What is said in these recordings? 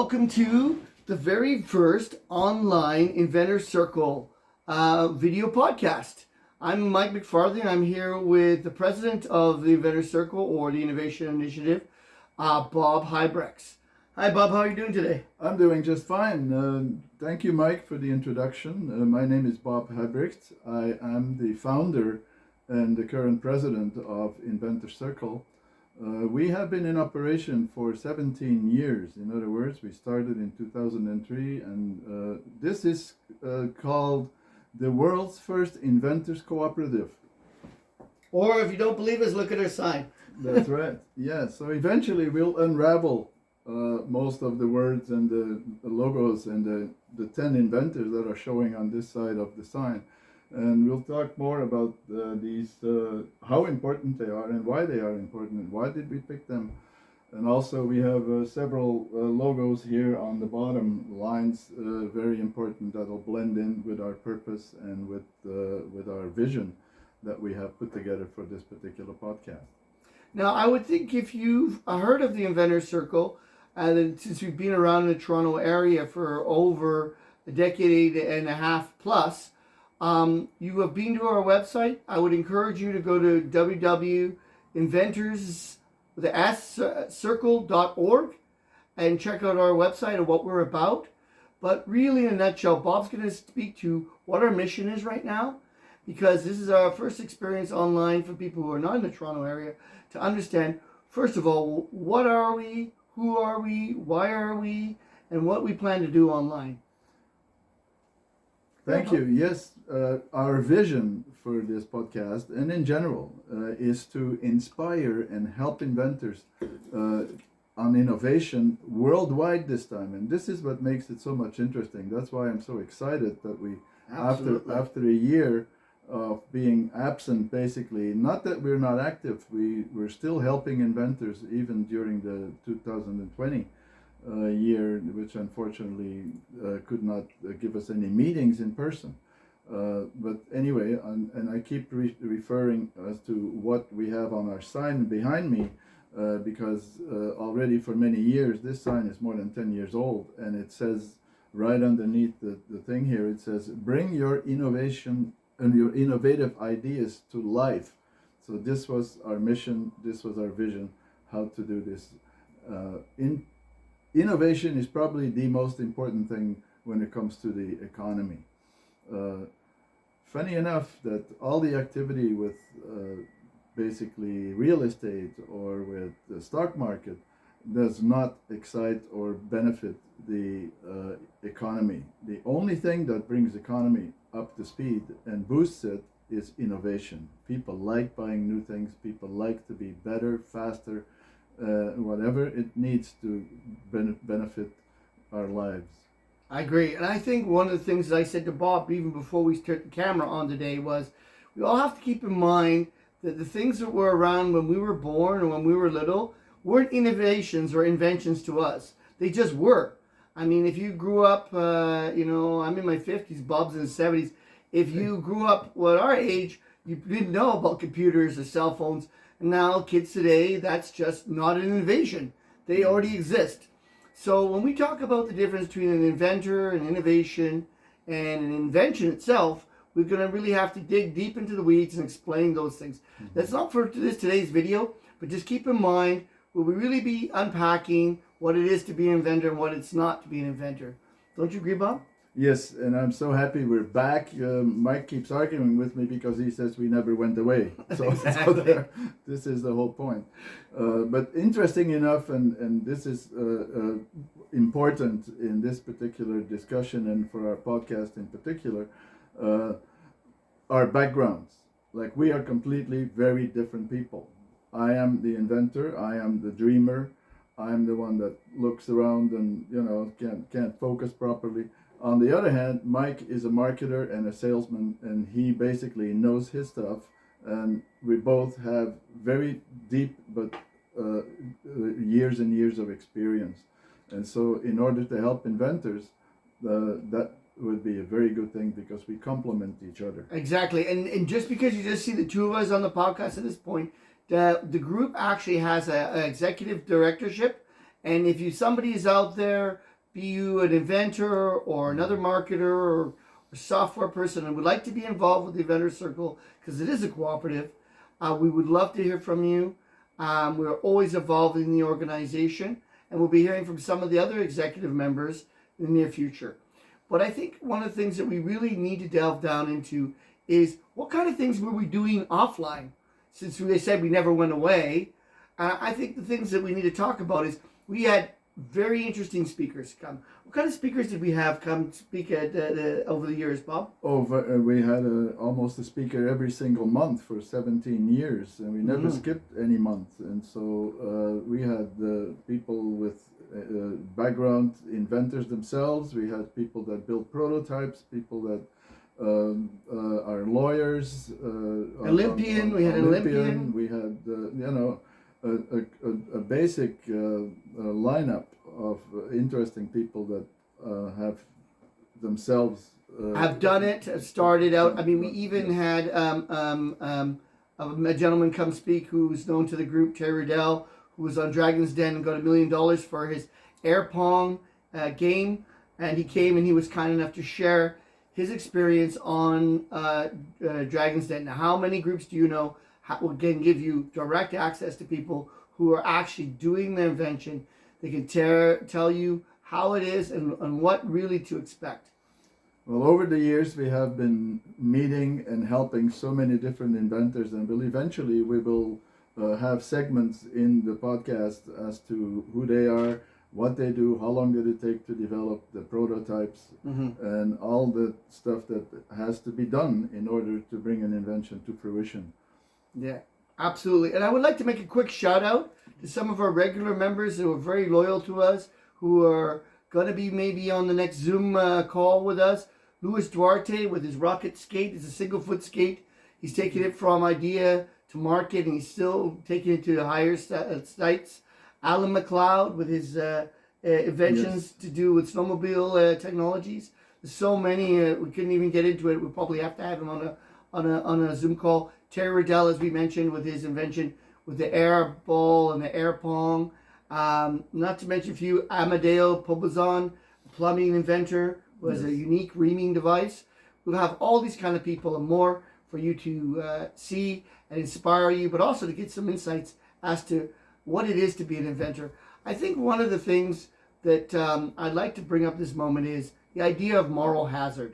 Welcome to the very first online Inventor Circle video podcast. I'm Mike McFarlane. I'm here with the president of the Inventor Circle, or the Innovation Initiative, Bob Hybrex. Hi, Bob. How are you doing today? I'm doing just fine. Thank you, Mike, for the introduction. My name is Bob Hybrecht. I am the founder and the current president of Inventor Circle. We have been in operation for 17 years. In other words, we started in 2003, and this is called the world's first Inventors Co-operative. Or if you don't believe us, look at our sign. That's right. Yeah, so eventually we'll unravel most of the words and the logos and the 10 inventors that are showing on this side of the sign. And we'll talk more about these, how important they are and why they are important and why did we pick them. And also we have several logos here on the bottom lines, very important, that'll blend in with our purpose and with our vision that we have put together for this particular podcast. Now, I would think if you've heard of the Inventor Circle, since we've been around in the Toronto area for over a decade and a half plus, you have been to our website. I would encourage you to go to www.inventors.circle.org and check out our website and what we're about. But really, in a nutshell, Bob's going to speak to what our mission is right now, because this is our first experience online for people who are not in the Toronto area to understand, first of all, what are we, who are we, why are we, and what we plan to do online. Thank you. Yes, our vision for this podcast and in general is to inspire and help inventors on innovation worldwide this time. And this is what makes it so much interesting. That's why I'm so excited that we, after a year of being absent, basically, not that we're not active, we're still helping inventors even during the 2020 year, which unfortunately could not give us any meetings in person. But anyway, and I keep referring as to what we have on our sign behind me, because already for many years, this sign is more than 10 years old, and it says right underneath the thing here, it says, bring your innovation and your innovative ideas to life. So this was our mission, this was our vision, how to do this. Innovation is probably the most important thing when it comes to the economy. Funny enough that all the activity with basically real estate or with the stock market does not excite or benefit the economy. The only thing that brings the economy up to speed and boosts it is innovation. People like buying new things, people like to be better, faster, whatever it needs to benefit our lives. I agree. And I think one of the things that I said to Bob even before we turned the camera on today was we all have to keep in mind that the things that were around when we were born or when we were little weren't innovations or inventions to us. They just were. I mean, if you grew up, I'm in my 50s, Bob's in his 70s. If you grew up at our age, you didn't know about computers or cell phones. And now kids today, that's just not an innovation. They already exist. So when we talk about the difference between an inventor, an innovation, and an invention itself, we're going to really have to dig deep into the weeds and explain those things. Mm-hmm. That's not for today's video, but just keep in mind, we'll really be unpacking what it is to be an inventor and what it's not to be an inventor. Don't you agree, Bob? Yes, and I'm so happy we're back. Mike keeps arguing with me because he says we never went away. So, exactly. This is the whole point. But interesting enough, and this is important in this particular discussion and for our podcast in particular, our backgrounds. Like, we are completely very different people. I am the inventor, I am the dreamer, I'm the one that looks around and can't focus properly. On the other hand, Mike is a marketer and a salesman, and he basically knows his stuff, and we both have very deep but years and years of experience. And so in order to help inventors, that would be a very good thing because we complement each other. Exactly. And just because you just see the two of us on the podcast at this point, the group actually has an executive directorship. And if somebody is out there be you an inventor or another marketer or software person and would like to be involved with the Inventor Circle, because it is a cooperative, we would love to hear from you. We're always evolving the organization, and we'll be hearing from some of the other executive members in the near future. But I think one of the things that we really need to delve down into is what kind of things were we doing offline? Since we said we never went away, I think the things that we need to talk about is we had very interesting speakers come. What kind of speakers did we have come speak at over the years, Bob? We had almost a speaker every single month for 17 years, and we never skipped any month. And so we had people with background inventors themselves. We had people that built prototypes, people that are lawyers. Olympian. We had an Olympian. We had a basic lineup of interesting people that have themselves have done it, have started out. I mean, we even had a gentleman come speak who's known to the group, Terry Riddell, who was on Dragon's Den and got $1 million for his air pong game, and he came and he was kind enough to share his experience on Dragon's Den. Now, how many groups do you know can give you direct access to people who are actually doing the invention? They can tell you how it is and what really to expect. Well, over the years, we have been meeting and helping so many different inventors, and eventually we will have segments in the podcast as to who they are, what they do, how long did it take to develop the prototypes, and all the stuff that has to be done in order to bring an invention to fruition. Yeah, absolutely. And I would like to make a quick shout out to some of our regular members who are very loyal to us, who are going to be maybe on the next Zoom call with us. Luis Duarte with his rocket skate. It's a single foot skate. He's taking it from idea to market, and he's still taking it to the higher sites. Alan McLeod with his inventions to do with snowmobile technologies. There's so many, we couldn't even get into it. We'll probably have to have him on a Zoom call. Terry Riddell, as we mentioned, with his invention with the air ball and the air pong. Not to mention a few, Amadeo Pobazan, plumbing inventor, who has a unique reaming device. We'll have all these kind of people and more for you to see and inspire you, but also to get some insights as to what it is to be an inventor. I think one of the things that I'd like to bring up this moment is the idea of moral hazard.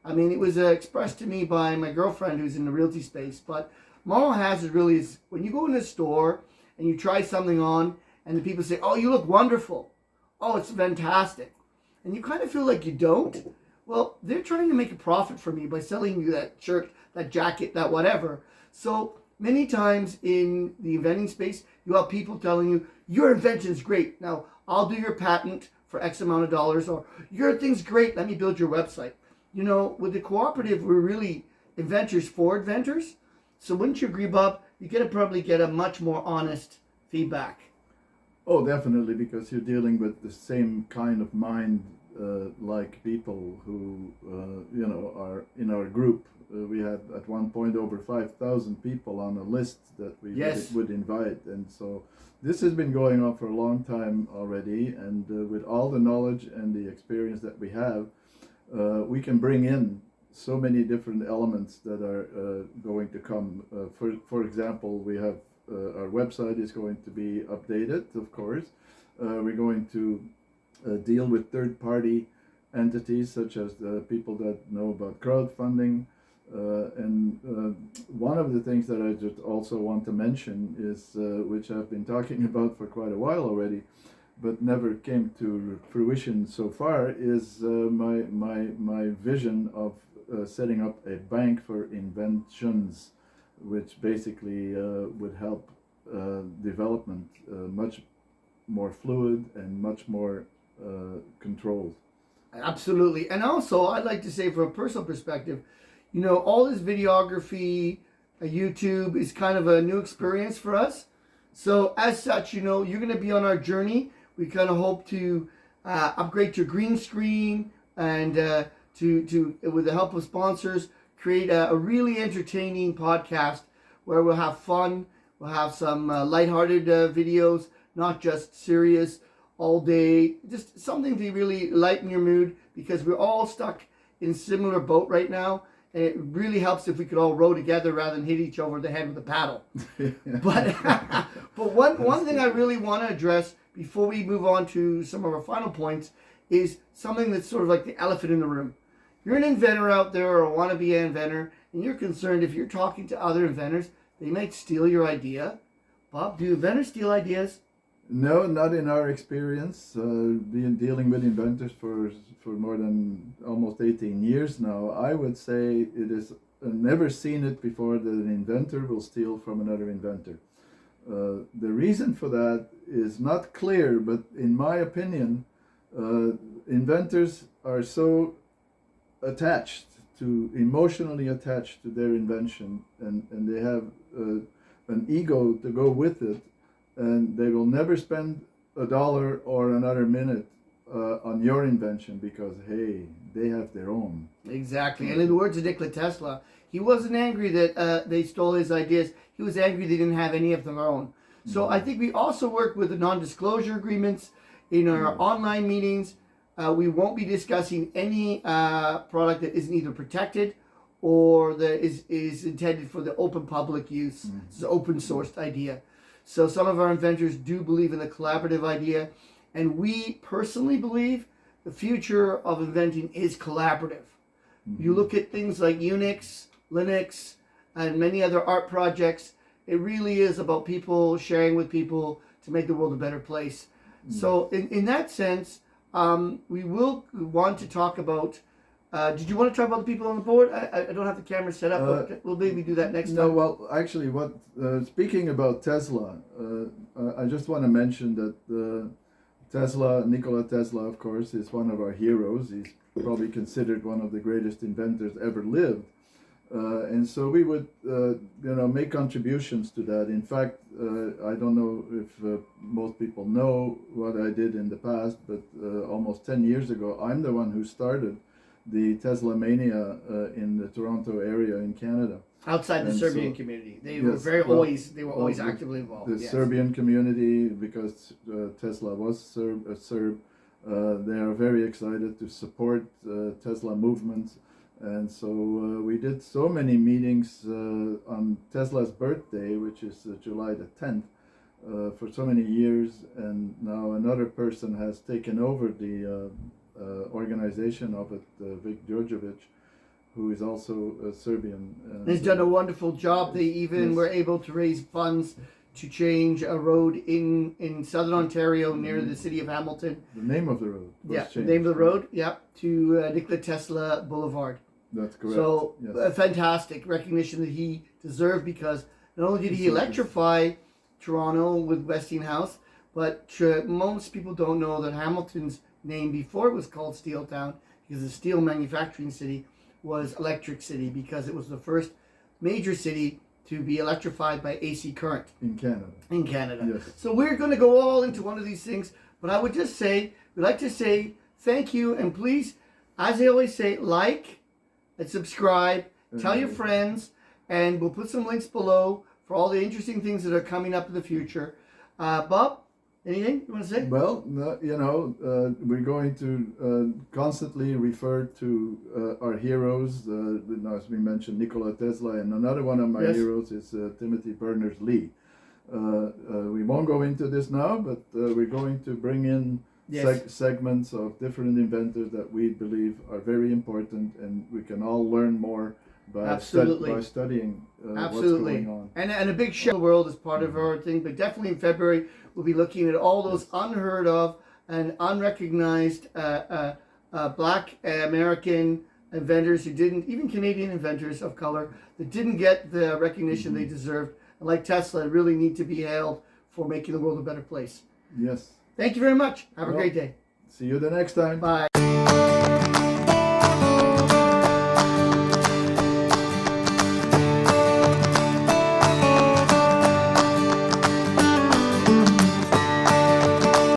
I mean, it was expressed to me by my girlfriend who's in the realty space, but moral hazard really is when you go in a store and you try something on and the people say, "Oh, you look wonderful. Oh, it's fantastic." And you kind of feel like you don't. Well, they're trying to make a profit from you by selling you that shirt, that jacket, that whatever. So many times in the inventing space, you have people telling you, "Your invention's great. Now, I'll do your patent for X amount of dollars," or "Your thing's great. Let me build your website." You know, with the cooperative, we're really inventors for inventors. So wouldn't you agree, Bob? You're going to probably get a much more honest feedback. Oh, definitely, because you're dealing with the same kind of mind like people who, are in our group. We had at one point over 5,000 people on a list that we would invite. And so this has been going on for a long time already. And with all the knowledge and the experience that we have, we can bring in so many different elements that are going to come. For example, we have our website is going to be updated, of course. We're going to deal with third-party entities such as the people that know about crowdfunding. And one of the things that I just also want to mention is, which I've been talking about for quite a while already, but never came to fruition so far, is my vision of setting up a bank for inventions, which basically would help development much more fluid and much more controlled. Absolutely. And also, I'd like to say from a personal perspective, you know, all this videography, YouTube is kind of a new experience for us. So as such, you know, you're going to be on our journey. We kind of hope to upgrade your green screen and to with the help of sponsors, create a really entertaining podcast where we'll have fun. We'll have some lighthearted videos, not just serious. all day, just something to really lighten your mood, because we're all stuck in a similar boat right now. And it really helps if we could all row together rather than hit each over the head with a paddle. But but one thing I really want to address before we move on to some of our final points is something that's sort of like the elephant in the room. You're an inventor out there or a wannabe inventor, and you're concerned if you're talking to other inventors, they might steal your idea. Bob, do inventors steal ideas? No, not in our experience. Been dealing with inventors for more than almost 18 years now. I would say it is never seen it before that an inventor will steal from another inventor. The reason for that is not clear, but in my opinion, inventors are so emotionally attached to their invention, and they have an ego to go with it, and they will never spend $1 or another minute on your invention because, hey, they have their own. Exactly. And in the words of Nikola Tesla, he wasn't angry that they stole his ideas. He was angry they didn't have any of their own. So I think we also work with the non-disclosure agreements in our online meetings. We won't be discussing any product that isn't either protected or that is intended for the open public use. It's an open sourced idea. So some of our inventors do believe in the collaborative idea, and we personally believe the future of inventing is collaborative. You look at things like Unix, Linux, and many other art projects, it really is about people sharing with people to make the world a better place. So in that sense, we will want to talk about, did you want to talk about the people on the board? I don't have the camera set up, but we'll maybe do that next time. No, well, actually, speaking about Tesla, I just want to mention that Nikola Tesla, of course, is one of our heroes. He's probably considered one of the greatest inventors ever lived. And so we would, make contributions to that. In fact, I don't know if most people know what I did in the past, but almost 10 years ago, I'm the one who started the Tesla Mania in the Toronto area in Canada. Outside the Serbian community, they were always actively involved. The Serbian community, because Tesla was a Serb, they are very excited to support Tesla movements. And so we did so many meetings on Tesla's birthday, which is July the 10th, for so many years. And now another person has taken over the organization of it, Vic Djordjevic, who is also a Serbian. He's done a wonderful job. They even were able to raise funds to change a road in southern Ontario near the city of Hamilton. The name of the road was changed. The name of the road, to Nikola Tesla Boulevard. That's correct. So a fantastic recognition that he deserved, because not only did he electrify Toronto with Westinghouse, but most people don't know that Hamilton's name before it was called Steel Town, because the steel manufacturing city, was Electric City, because it was the first major city to be electrified by AC current. In Canada. Yes. So we're going to go all into one of these things, but I would just say, we'd like to say thank you, and please, as I always say, like and subscribe, tell your friends, and we'll put some links below for all the interesting things that are coming up in the future. Bob, anything you want to say? Well, we're going to constantly refer to our heroes. As we mentioned, Nikola Tesla, and another one of my heroes is Timothy Berners-Lee. We won't go into this now, but we're going to bring in segments of different inventors that we believe are very important, and we can all learn more by studying what's going on. And a big show in the world is part of our thing, but definitely in February we'll be looking at all those unheard of and unrecognized Black American inventors who didn't, even Canadian inventors of color, that didn't get the recognition they deserved, and like Tesla, really need to be hailed for making the world a better place. Yes. Thank you very much. Have a great day. See you the next time. Bye.